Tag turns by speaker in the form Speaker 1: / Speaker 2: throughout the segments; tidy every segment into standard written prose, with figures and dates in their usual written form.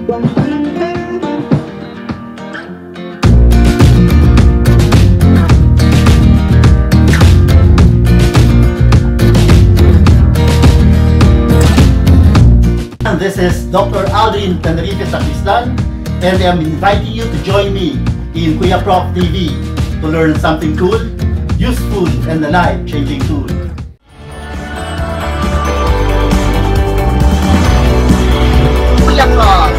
Speaker 1: This is Dr. Aldrin Tenerife Sacristan, and I am inviting you to join me in Kuya Prof TV to learn something cool, useful, and a life-changing tool. Kuya Prof!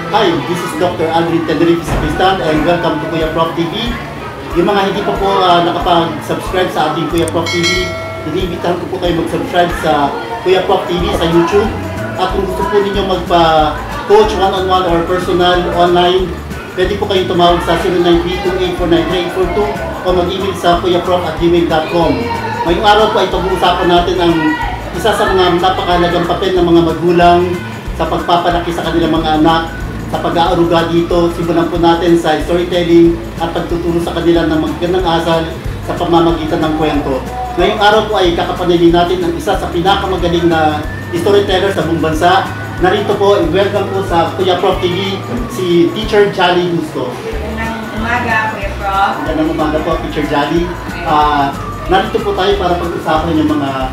Speaker 1: Hi, this is Dr. Aldrin Tenerife Sacristan, and welcome to Kuya Prof TV. Yung mga hindi pa po nakapag-subscribe sa ating Kuya Prof TV, nag-iimbitahan ko po kayo mag-subscribe sa Kuya Prof TV sa YouTube. At kung gusto po ninyo magpa-coach one-on-one or personal online, pwede po kayong tumawag sa 0932-849-3842 o mag-email sa kuyaprof@gmail.com. Ngayong araw po ay pag-uusapan natin ang isa sa mga napakahalagang papel ng mga magulang sa pagpapalaki sa kanilang mga anak, sa pag-aaruga dito. Simulan po natin sa storytelling at pagtuturo sa kanila ng magandang asal sa pamamagitan ng kwento. Ngayong araw po ay kakapanayin natin ang isa sa pinakamagaling na storyteller sa buong bansa. Narito po, welcome po sa Kuya Prof TV, si Teacher Jolly Gusto.
Speaker 2: Magandang umaga, Kuya Prof.
Speaker 1: Magandang umaga po, Teacher Jolly. Narito po tayo para pag-usapan yung mga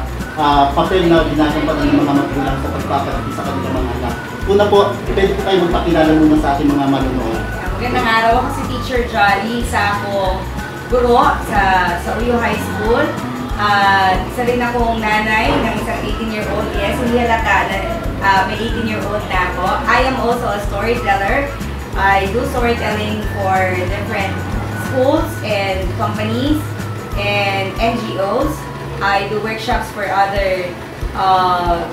Speaker 1: papel na ginagampanan ng mga magulang sa pagpapalaki sa kanilang mga anak. Una po, pwede po tayo magpakilala muna sa ating mga manunood.
Speaker 2: Magandang araw, ako si Teacher Jolly. Isa akong guro sa Uyo High School. Isa rin akong nanay ng isang 18-year-old. Yes, hindi halata na may 18-year-old na ako. I am also a storyteller. I do storytelling for different schools and companies and NGOs. I do workshops for other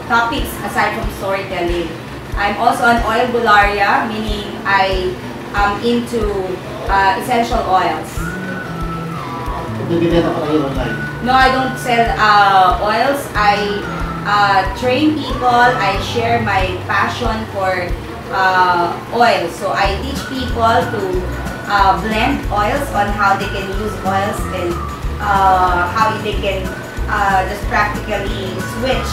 Speaker 2: topics aside from storytelling. I'm also an oil bularia, meaning I am into essential oils. No, I don't sell oils. I train people. I share my passion for oil. So I teach people to blend oils on how they can use oils and how they can just practically switch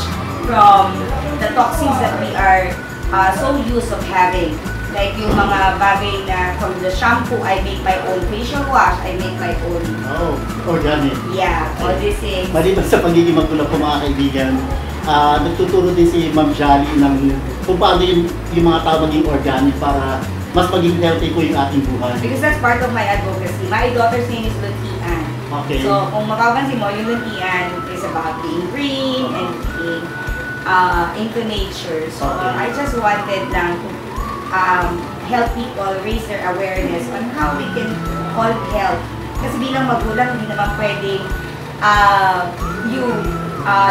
Speaker 2: from the toxins that we are so used of having. Like yung mga bagay na from the shampoo, I make my own facial wash, I make my own.
Speaker 1: Oh, organic.
Speaker 2: Yeah, all these things.
Speaker 1: Maliban sa pagiging magulang po mga kaibigan, nagtuturo din si Ma'am Jolly ng kung paano yung mga tao maging organic para mas maging healthy po yung ating buhay.
Speaker 2: Because that's part of my advocacy. My daughter's name is Luntian.
Speaker 1: Okay.
Speaker 2: So kung makapansin mo, yung Luntian is about being green and being into nature. So
Speaker 1: okay.
Speaker 2: I just wanted lang to help people raise their awareness on how we can all help. Kasi bilang magulang, hindi naman pwedeng you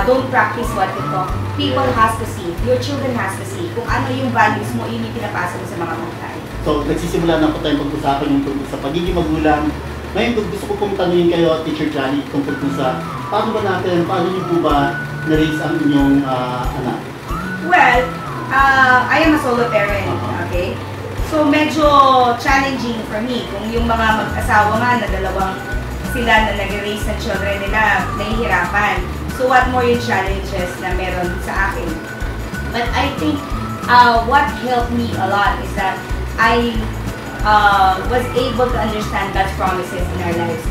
Speaker 2: don't practice what you talk. People has to see. Your children has to see. Kung ano yung values mo, yun yung pinapasa mo sa mga matay.
Speaker 1: So, nagsisimula na po tayong pag-usapan yung tungkol sa pagiging magulang. Ngayon, gusto ko pong tanungin kayo, Teacher Jolly, tungkol po sa paano niyo po ba na-raise ang inyong anak?
Speaker 2: Well, I am a solo parent, okay? So medyo challenging for me kung yung mga mag-asawa nga na dalawang sila na nag-raise ng children nila, nahihirapan. So what more yung challenges na meron sa akin? But I think what helped me a lot is that I was able to understand God's promises in our lives.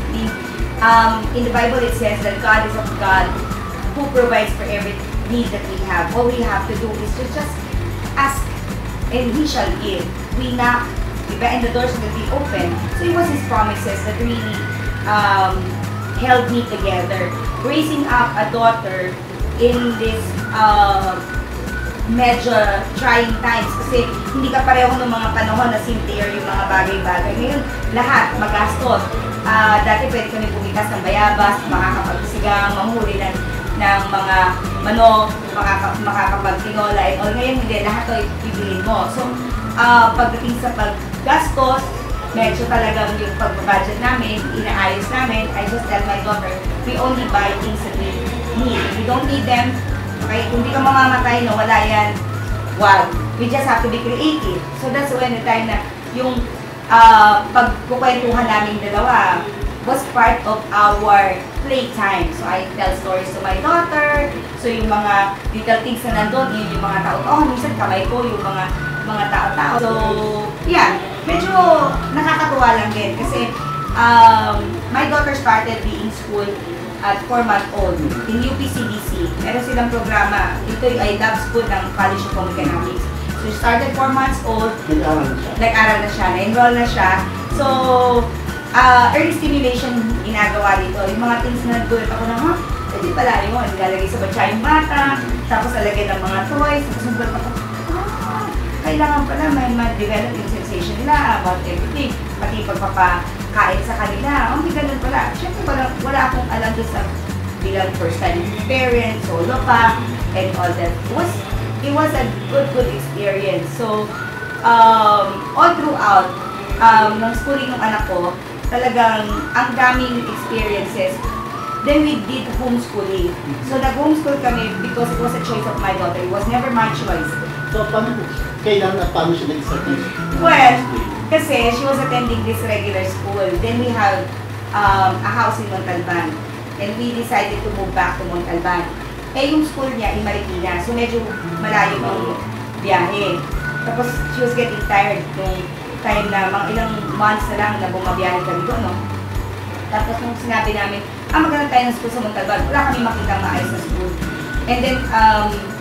Speaker 2: In the Bible it says that God is a God who provides for every need that we have. All we have to do is to just ask and He shall give. We knock, and the doors will be open. So it was His promises that really held me together. Raising up a daughter in this medyo trying times kasi hindi ka pareho ng mga panahon na simple yung mga bagay-bagay. Ngayon, lahat magastos. Dati pwede kami pumitas ng bayabas, makakapagsigang, mamuli ng mga manok, makakapagtinola, and all. Ngayon hindi, lahat ito ibilin mo. So, pagdating sa paggastos, medyo talagang yung pag-budget namin, inaayos namin. I just tell my daughter, we only buy things that we need. We don't need them. Okay? Kung di ka mamamatay na wala yan, wag. We just have to be creative. So that's when the time na yung pagkukwentuhan namin dalawa, was part of our playtime. So I tell stories to my daughter. So yung mga little things na nandun, yun yung mga tao. Minsan kamay ko yung mga tao-tao. So, yeah, medyo nakakatuwa lang din kasi my daughter started being school at 4-month-old in UPCDC. Meron silang programa. Ito yung I Love School ng College of Home Economics. So, she started 4 months old. Nag-aral na siya. Na-enroll na siya. So, early stimulation ginagawa dito. Yung mga things na nagulat ako na, pwede pala yun. Nilalagay sa batya yung bata, tapos alagay ng mga toys, tapos nagulat ako, kailangan pala may ma-develop yung sensation nila about everything. Pati pagpapakain sa kanila. May ganun pala. Siyempre, wala akong alam doon sa bilang first-time parents, solo pa, and all that. It was a good experience. So, all throughout, ng schooling ng anak ko, talagang ang daming experiences. Then we did homeschooling. So nag-homeschool kami because it was a choice of my daughter. It was never my choice.
Speaker 1: So paano siya nag-start ng
Speaker 2: Well, kasi she was attending this regular school. Then we have a house in Montalban. And we decided to move back to Montalban. Yung school niya in Marikina. So medyo malayo yung biyahe. Tapos she was getting tired nung time na mga ilang months na lang na bumabiyahe kami doon, no? Tapos nung sinabi namin, maganda tayo ng school sa Montalban, wala kami makitang maayos na school. And then,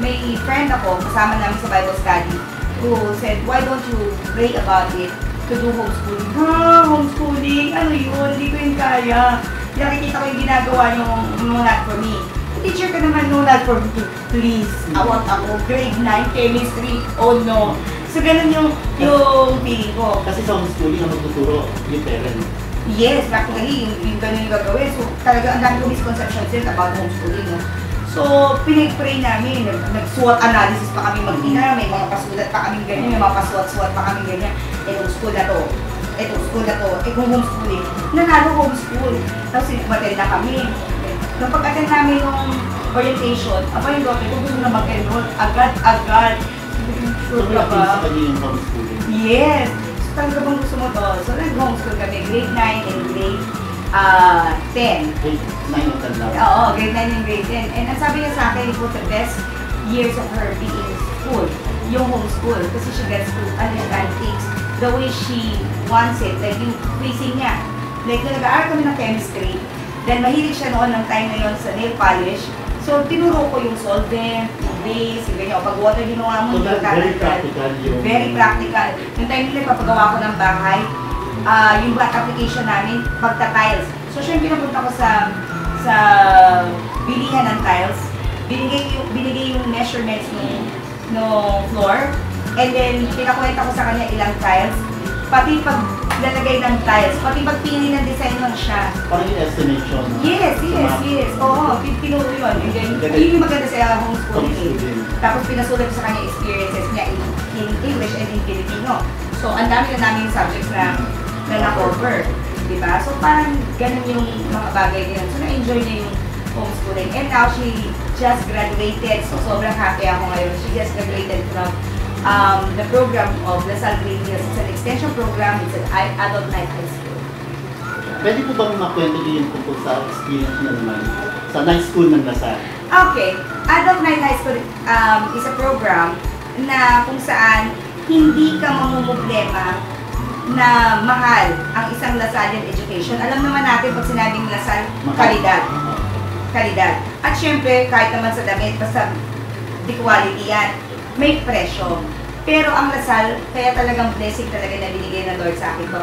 Speaker 2: may friend ako, kasama namin sa Bible study, who said, why don't you pray about it to do homeschooling? Homeschooling? Ano yun? Hindi ko yun kaya. Nakikita ko yung ginagawa yung not for me. Teacher ka naman, no, not for me. Please, awat ako, grade 9, chemistry, oh no. So, ganun yung feeling ko.
Speaker 1: Kasi sa homeschooling ang magtuturo yung parent.
Speaker 2: Yes, practically, yung ganun yung gagawin. So, talaga ang dami ko misconceptions din about homeschooling. No? So, pinag-pray namin. Nag-SWOT analysis pa kami mag-ina. May mga pasulat pa kami ganyan. May mga paswat-swat pa kami ganyan. Itong school na to. Itong school na to. Kung homeschooling. Nanalo homeschool. Tapos, umattend na kami. Nung pag-attend namin yung orientation, yung daughter ko, gusto na mag-enroll. Agad-agad.
Speaker 1: So, sa kanya yung homeschooling?
Speaker 2: Yes. So, talaga bang gusto mo to? So, nag-homeschool kami, grade 9 and grade 10.
Speaker 1: Grade 9 and 10 lang?
Speaker 2: Oo, grade 9 and grade 10. And ang sabi niya sa akin, it was the best years of her being in school, yung homeschool. Kasi she gets to understand things the way she wants it. Like yung quizzing niya. Like, nag-aaral kami ng chemistry. Then, mahilig siya noon ng time na yun sa nail polish. So, tinuro ko yung solvent, yung base, yung ganyan. O pag water ginawa mo,
Speaker 1: so, very practical yung...
Speaker 2: Very practical. Yung time nila, papagawa ko ng bahay, yung black application namin, pagta-tiles. So, syempre, napunta ko sa bilihan ng tiles. Binigay yung measurements no floor. And then, pinakwenta ko sa kanya ilang tiles. Pati paglalagay ng tiles, pati pagpili ng design lang siya.
Speaker 1: Parang yung estimation.
Speaker 2: Yes. Oo, tinuro yun. Yun yung maganda sa homeschooling. Tapos pinasulat ko sa kanya experiences niya in English and in Filipino. So, ang dami na namin subjects na na-cover. Diba? So, parang ganun yung mga bagay niya. So, na-enjoy niya yung homeschooling. And now, she just graduated. So, sobrang happy ako ngayon. She just graduated from the program of LaSalle Green Hills. It's an extension program. It's an adult night high school.
Speaker 1: Pwede po bang makwento din yung tungkol sa experience niya naman sa night school ng LaSalle?
Speaker 2: Okay. Adult Night High School is a program na kung saan hindi ka mamumblema na mahal ang isang LaSallian education. Alam naman natin pag sinabing LaSalle, kalidad. Kalidad. At syempre, kahit naman sa damit, basta di quality yan, may presyo. Pero ang LaSalle, kaya talagang blessing talaga na binigay ng Lord sa akin to.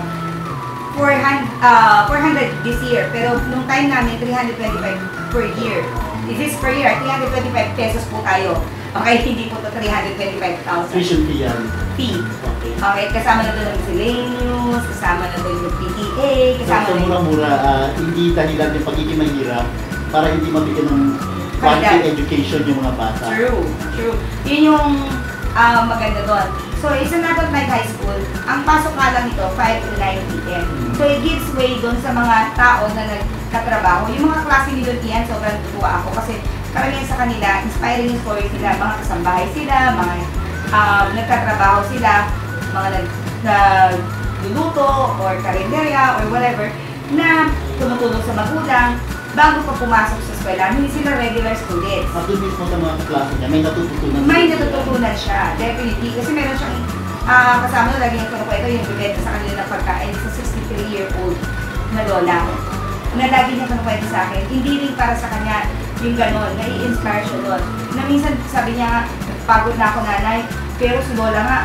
Speaker 2: 400 this year, pero nung time namin, 325 per year. This is per year, 325 pesos po tayo. Okay, hindi po to 325,000.
Speaker 1: Tuition fee yan?
Speaker 2: Fee. Okay, kasama na doon ang miscellaneous, kasama na doon yung PTA, kasama
Speaker 1: so, mura-mura, hindi dahilan yung pagiging mahirap para hindi mabigyan ng quality education yung mga bata.
Speaker 2: True. Yun yung maganda doon. So, it's an adult night high school. Ang pasok nga lang ito, 5 to 9 p.m. So, it gives way doon sa mga tao na nagkatrabaho. Yung mga klase ni Don Ian, sobrang tutuwa ako kasi karamihan sa kanila, inspiring yung story sila. Mga kasambahay sila, mga nagkatrabaho sila, mga nagluluto or karinderya or whatever, na tumutulong sa magulang bago pa pumasok sa eskwela. Hindi sila regular students.
Speaker 1: At doon mismo sa mga kaklase niya, may natututunan.
Speaker 2: May natututunan siya, definitely. Kasi meron siyang kasama na lagi yung kinukwento yung bibenta sa kanila ng pagkain sa 63-year-old na lola. Na lagi niya kinukwento sa akin, hindi rin para sa kanya yung gano'n, nai-inspire siya doon. Na minsan sabi niya nga, pagod na ako nanay, pero si lola nga,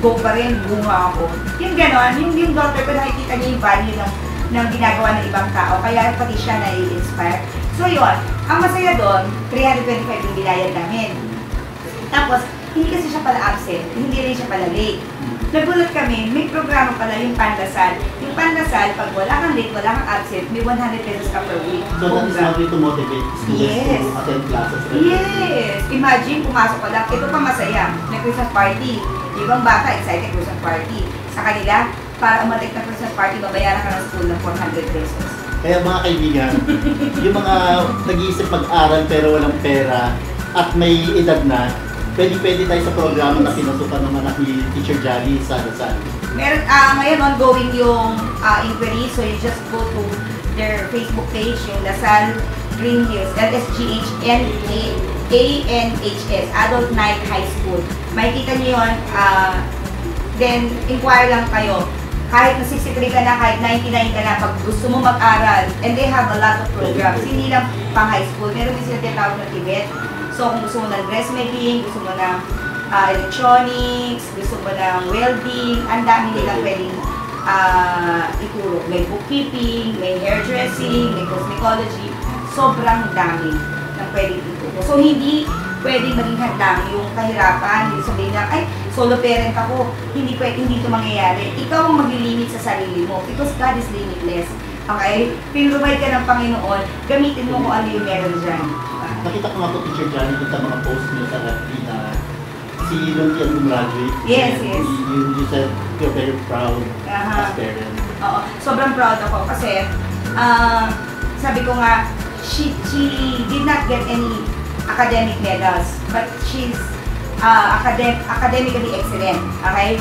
Speaker 2: go pa rin, bunga ako. Yung gano'n, yung daughter ko nakikita niya yung value ng ginagawa ng ibang tao, kaya pati siya nai-inspire. So yun, ang masaya doon, 325 yung binayad namin. Tapos, hindi kasi siya pala absent, hindi rin siya pala late. Nagulat kami, may programa pala yung pandasal. Yung pandasal, pag wala kang late, wala kang absent, may 100 pesos ka per week.
Speaker 1: So that is how to motivate students to attend classes.
Speaker 2: Yes! Imagine, pumasok ka lang, ito pa masaya, may Christmas party. Ibang bata, excited Christmas party. Sa kanila, para umatik na Christmas party, babayaran ka ng school ng 400 pesos.
Speaker 1: Kaya mga kaibigan, yung mga nag-iisip mag-aral pero walang pera at may edad na, pwede tayo sa programa na pinusukan ng anak ni Teacher Jolly sa Dasal.
Speaker 2: Meron, ngayon ongoing yung inquiry, so you just go to their Facebook page, yung Dasal Green Hills, LSGHNANHS, Adult Night High School. Makikita niyo yun, then inquire lang kayo. Kahit na 63 ka na, kahit 99 ka na, pag gusto mo mag-aral, and they have a lot of programs, hindi lang pang high school, meron din sila tinatawag na Tibet. So kung gusto mo ng dressmaking, gusto mo ng electronics, gusto mo ng welding, ang dami nilang pwedeng ituro. May bookkeeping, may hairdressing, may cosmetology, sobrang dami ng pwedeng ituro. So hindi pwedeng maging hadlang yung kahirapan, yung sabihin na, ay, solo parent ako, hindi ito mangyayari. Ikaw ang mag-limit sa sarili mo because God is limitless. Okay? Pinrovide ka ng Panginoon, gamitin mo kung ano yung meron dyan.
Speaker 1: Nakita ko nga po, Teacher Johnny, dun sa mga post niyo sa FB na si Luntian graduate.
Speaker 2: Yes, yes.
Speaker 1: You said you're very proud as parent.
Speaker 2: Oo, sobrang proud ako kasi sabi ko nga, she did not get any academic medals, but she's academically excellent, okay?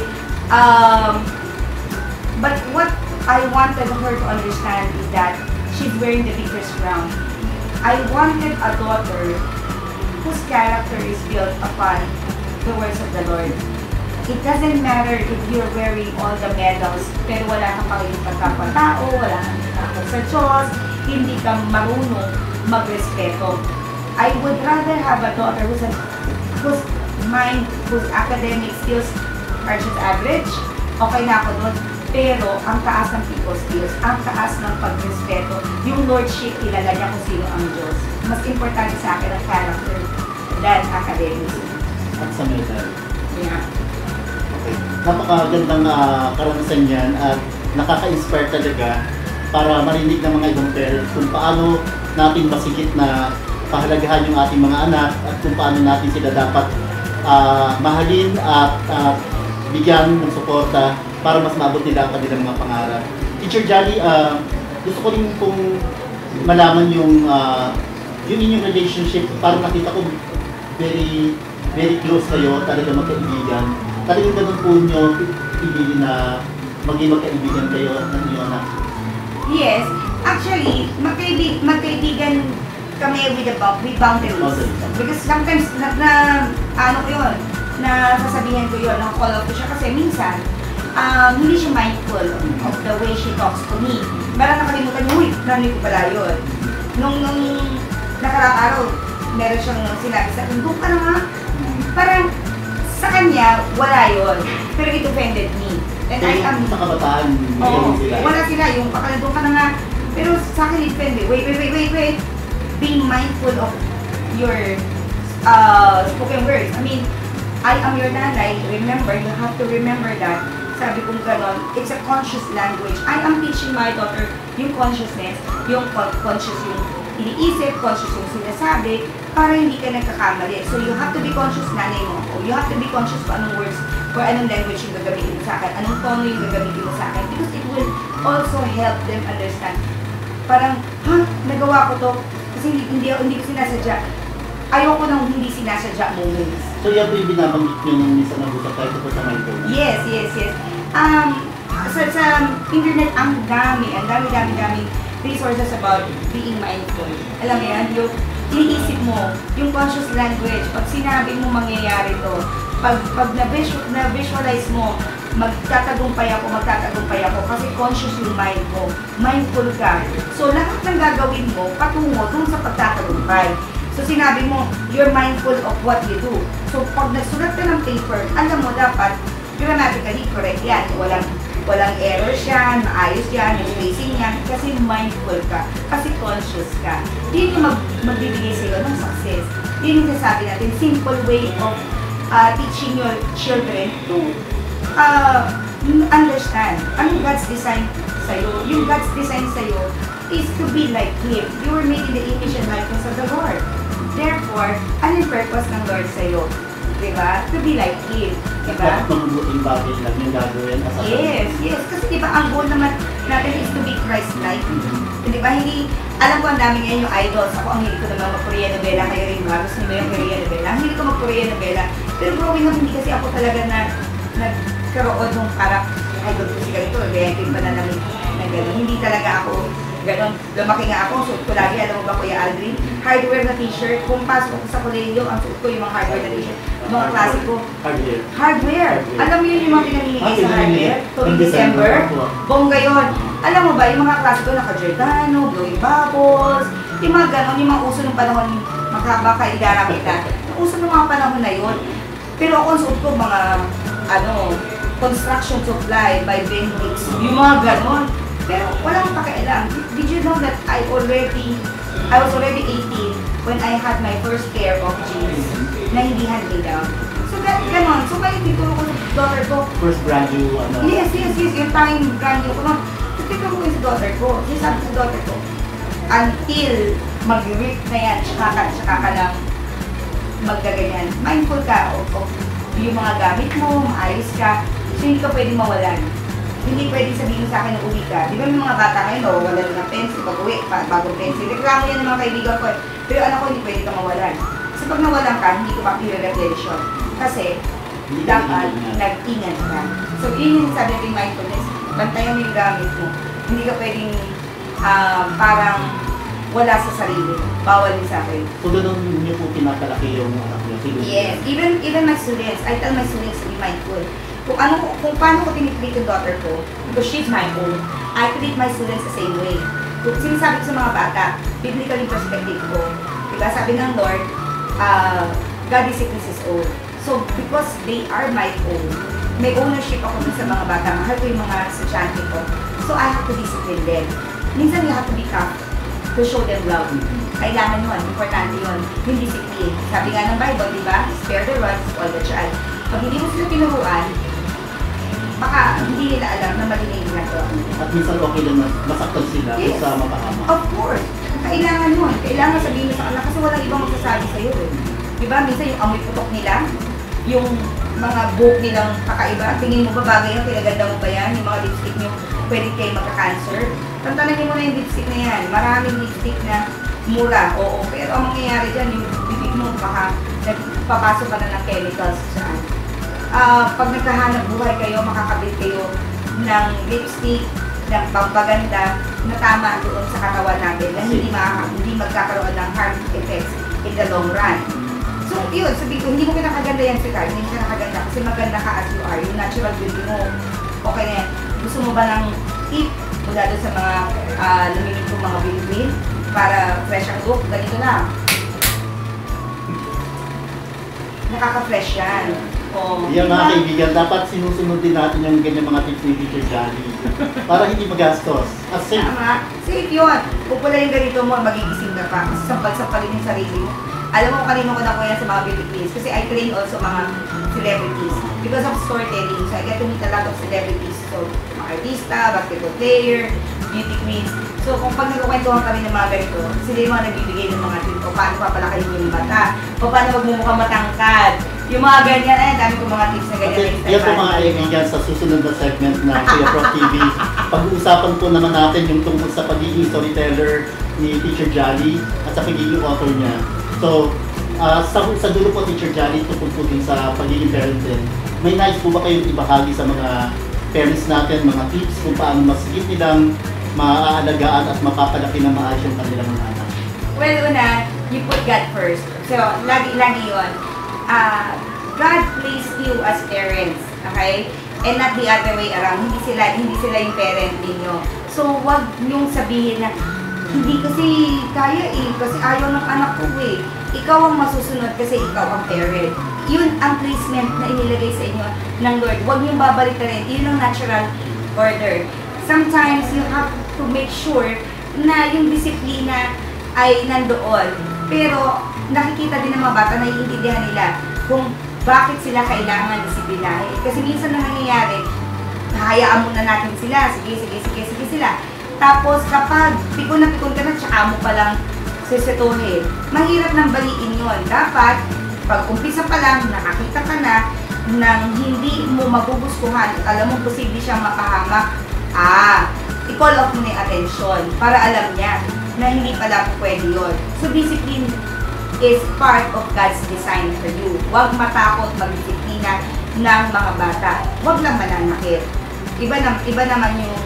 Speaker 2: But what I wanted her to understand is that she's wearing the biggest crown. I wanted a daughter whose character is built upon the words of the Lord. It doesn't matter if you're wearing all the medals, pero wala kang pagkakapatao, wala kang takot sa Diyos, hindi ka marunong magrespeto. I would rather have a daughter whose mind, whose academic skills are just average, okay na ako doon. Pero ang taas ng people skills, ang taas ng pagrespeto, yung lordship, kilala niya kung sino ang Diyos. Mas importante sa akin ang character than academics.
Speaker 1: At sa medal.
Speaker 2: Yeah.
Speaker 1: Okay. Napakagandang karanasan yan at nakaka-inspire talaga para marinig ng mga ibang parents kung paano natin masigit na pahalagahan yung ating mga anak at kung paano natin sila dapat mahalin at bigyan ng suporta para mas maabot nila ang kanilang mga pangarap. Teacher Jolly, gusto ko rin pong malaman yung inyong relationship. Parang nakita ko very close kayo, talaga magkaibigan. Talagang ganun po nyo pipili na maging magkaibigan kayo ng inyong anak.
Speaker 2: Yes, actually, magkaibigan kami with boundaries. Because sometimes, ano ko yun, nasasabihan ko yun, call out ko siya kasi minsan, hindi siya mindful of the way she talks to me. Parang nakalimutan niya, uy, narinig ko pala yun. Nung nakaraang araw, meron siyang sinabi sa akin, doon ka na nga. Parang sa kanya, wala yun. Pero it offended me. And I am...
Speaker 1: Sa kabataan, sila.
Speaker 2: Wala sila, yung doon ka na nga. Pero sa akin, it offended. Wait. Be mindful of your spoken words. I mean, I am your nanay. Remember, you have to remember that. Sabi kong ganon, it's a conscious language. I am teaching my daughter yung consciousness, yung conscious yung iniisip, conscious yung sinasabi, para hindi ka nagkakamali. So you have to be conscious, nanay mo ako. You have to be conscious kung anong words or anong language yung gagamitin mo sa akin, anong tono yung gagamitin mo sa akin. Because it will also help them understand. Parang, nagawa ko to, kasi hindi ko sinasadya. Ayoko nang hindi sinasadya moments.
Speaker 1: So yan po yung binabanggit nyo nung minsan nag-usap tayo po sa mindfulness?
Speaker 2: Yes. sa internet, ang dami resources about being mindful. Alam mo yan, yung iniisip mo, yung conscious language, pag sinabi mo mangyayari to, pag na-visualize mo, magtatagumpay ako kasi conscious yung mind mo, mindful ka. So lahat ng gagawin mo, patungo dun sa pagtatagumpay. So sinabi mo, you're mindful of what you do. So pag nagsulat ka ng paper, alam mo dapat, grammatically correct yan. Walang errors yan, maayos yan, yung spacing yan, kasi mindful ka, kasi conscious ka. Yun yung magbibigay sa'yo ng success. Yun yung sasabi natin, simple way of teaching your children to understand ano God's design sa'yo. Yung God's design sa'yo is to be like Him. You were made in the image and likeness of the Lord. Therefore, ano yung purpose ng Lord sa'yo? Diba? To be like Him. Diba?
Speaker 1: Bakit mabubuting bagay lang yung gagawin?
Speaker 2: Yes. Kasi diba, ang goal naman natin is to be Christ-like. Diba? Hindi, alam ko ang dami ngayon yung idols. Ako ang hindi ko naman mag-Korean novela. Kayo rin ba? Gusto niyo yung Korean novela? Hindi ko mag-Korean novela. Pero growing up, hindi kasi ako talaga nagkaroon ng parang idol ko si ganito. Reactive pa na gano'n. Hindi talaga ako gano'n. Lumaki nga ako. Suot ko lagi. Alam mo ba, Kuya Aldrin? Hardware na t-shirt. Kung pasok ko sa kolehiyo, ang suot ko yung mga hardware na t-shirt. Mga klase ko. Hardware. Alam mo yun yung mga pinamimigay sa hardware? Tuwing December. Bongga yun. Alam mo ba, yung mga klase ko, naka-Giordano, blowing bubbles, yung mga gano'n, yung mga uso ng panahon, makabaka-idara kita. Yung uso ng mga panahon na yun. Pero ako ang suot ko, mga, construction supply by Ben Hicks. Yung mga gano'n. Pero wala akong pakialam. Did you know that I was already 18 when I had my first pair of jeans na hindi hand-me-down. So gano'n. So kaya dito ko sa daughter ko.
Speaker 1: First brand new,
Speaker 2: Yes. Yung time brand new ko. So dito ko sa daughter ko. Sabi sa daughter ko, until mag-rip na yan, tsaka ka lang magkaganyan. Mindful ka o yung mga gamit mo, maayos ka. So hindi ka pwedeng mawalan. Hindi pwedeng sabihin sa akin na uwi ka. Di ba may mga bata ngayon, wala ng pencil, pag-uwi, bagong pencil. Reklamo yan ng mga kaibigan ko. Pero anak ko, hindi pwede ka mawalan. Kasi pag nawalan ka, hindi ko pa i-replention. Kasi dapat nag-ingat ka. So yun yung sabi natin mindfulness. Bantayan mo yung gamit mo. Hindi ka pwedeng parang wala sa sarili. Bawal din sa akin.
Speaker 1: So ganun niyo po pinapalaki yung anak niyo?
Speaker 2: Yes. Even my students, I tell my students to be mindful. Kung paano ko tinitreat yung daughter ko, because she's my own, I treat my students the same way. Kung sinasabi ko sa mga bata, biblical yung perspective ko. Diba? Sabi ng Lord, God is sickness is own. So, because they are my own, may ownership ako dun sa mga bata. Mahal ko yung mga estudyante ko. So, I have to discipline them. Minsan, you have to be tough to show them love. Kailangan yun, importante yun. Yung discipline. Sabi nga ng Bible, diba? Spare the rod, spoil the child. Pag hindi mo sila tinuruan, baka hindi nila alam na mali na yung ginagawa.
Speaker 1: At minsan okay lang na masaktan sila sa mapahama.
Speaker 2: Of course. Kailangan yun. Kailangan sabihin mo sa kanila kasi walang ibang magsasabi sa'yo eh. Diba? Minsan yung amoy putok nila, yung mga buhok nilang kakaiba, tingin mo ba bagay yan? Pinaganda mo ba yan? Yung mga lipstick nyo, pwede kayo magka-cancer. Tantanan mo na yung lipstick na yan. Maraming lipstick na mura, oo. Pero ang mangyayari dyan, yung bibig mo, baka nagpapasok ka na ng chemicals saan. Pag nagkahanap buhay kayo, makakabit kayo ng lipstick, ng pampaganda na tama doon sa katawan natin na hindi magkakaroon ng harm effects in the long run. So yun, sabi ko, hindi mo pinakaganda yan si Carl, hindi siya nakaganda kasi maganda ka as you are, yung natural beauty mo. Okay na yan. Gusto mo ba ng tip mula doon sa mga lumimit kong mga bilibin para fresh ang look? Ganito lang. Nakaka-fresh yan.
Speaker 1: Yung mga kaibigan, dapat sinusunod din natin yung ganyan mga tips ni Teacher Jolly para hindi magastos. As safe.
Speaker 2: Tama. Safe yun. Kung pala yung ganito mo, magigising ka pa. Kasi sampal-sampalin yung sarili mo. Alam mo kanino ko nakuha yan sa mga beauty queens. Kasi I train also mga celebrities. Because of storytelling. So I get to meet a lot of celebrities. So, mga artista, basketball player, beauty queens. So kung pag nagkukwentuhan kami ng mga ganito, sila yung mga nagbibigay ng mga tips. O paano papalakayin yung mata. O paano magmumukhang matangkad. Yung mga ganyan, ay dami ko mga tips na ganyan.
Speaker 1: Okay, yan po mga kaibigan sa susunod na segment ng Kuya Prof TV. Pag-uusapan po naman natin yung tungkol sa pagiging storyteller ni Teacher Jolly at sa pagiging author niya. So, sa dulo po Teacher Jolly, tungkol po din sa pagiging parent din. May nais po ba kayong ibahagi sa mga parents natin, mga tips kung paano mas higit nilang maaalagaan at mapapalaki ng maayos yung kanilang mga anak.
Speaker 2: Well, una, you put God first. So, lagi yun. God placed you as parents, okay? And not the other way around. Hindi sila yung parent ninyo. So, wag niyong sabihin na, hindi kasi kaya kasi ayaw ng anak ko Ikaw ang masusunod kasi ikaw ang parent. Yun ang placement na inilagay sa inyo ng Lord. Huwag niyong babalik na rin. Yun ang natural order. Sometimes, you have to make sure na yung disiplina ay nandoon. Pero, nakikita din ng mga bata, naiintindihan nila kung bakit sila kailangan disiplinahin. Kasi minsan na nangyayari, hayaan muna natin sila. Sige sila. Tapos, kapag pikon na ka na, tsaka mo palang sisituhin. Mahirap nang baliin yun. Dapat, pag umpisa pa lang, nakakita ka na nang hindi mo magugustuhan at alam mo posible siyang mapahamak, i-call off mo na yung attention para alam niya na hindi pala pwede yun. So, discipline is part of God's design for you. Huwag matakot magdisiplina ng mga bata. Huwag lang mananakit. Iba naman yung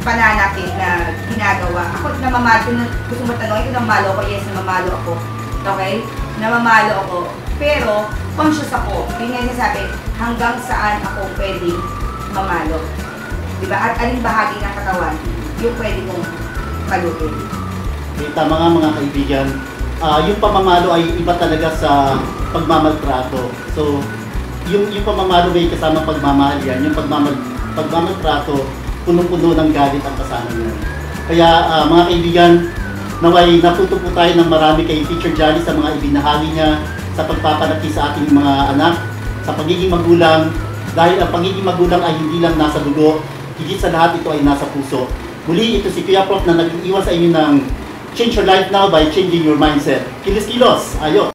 Speaker 2: pananakit na ginagawa. Ako, namamalo, gusto mo tanong, ito namamalo ako, yes, namamalo ako. Okay? Namamalo ako. Pero, conscious ako. Yun nga sabi, hanggang saan ako pwedeng mamalo. Diba? At aling bahagi ng katawan, yung pwede kong palutin.
Speaker 1: Tama nga mga kaibigan, yung pamamalo ay iba talaga sa pagmamaltrato. So, yung pamamalo may kasama pagmamahal yan. Yung pagmamaltrato, punong-puno ng galit ang kasama niyan. Kaya mga kaibigan, naway natuto po tayo ng marami kay Teacher Johnny sa mga ibinahagi niya sa pagpapalaki sa ating mga anak, sa pagiging magulang, dahil ang pagiging magulang ay hindi lang nasa dugo, higit sa lahat ito ay nasa puso. Muli, ito si Kuya Prof na nag-iwan sa inyo ng Change Your Life Now by Changing Your Mindset. Kilos-kilos! Ayo!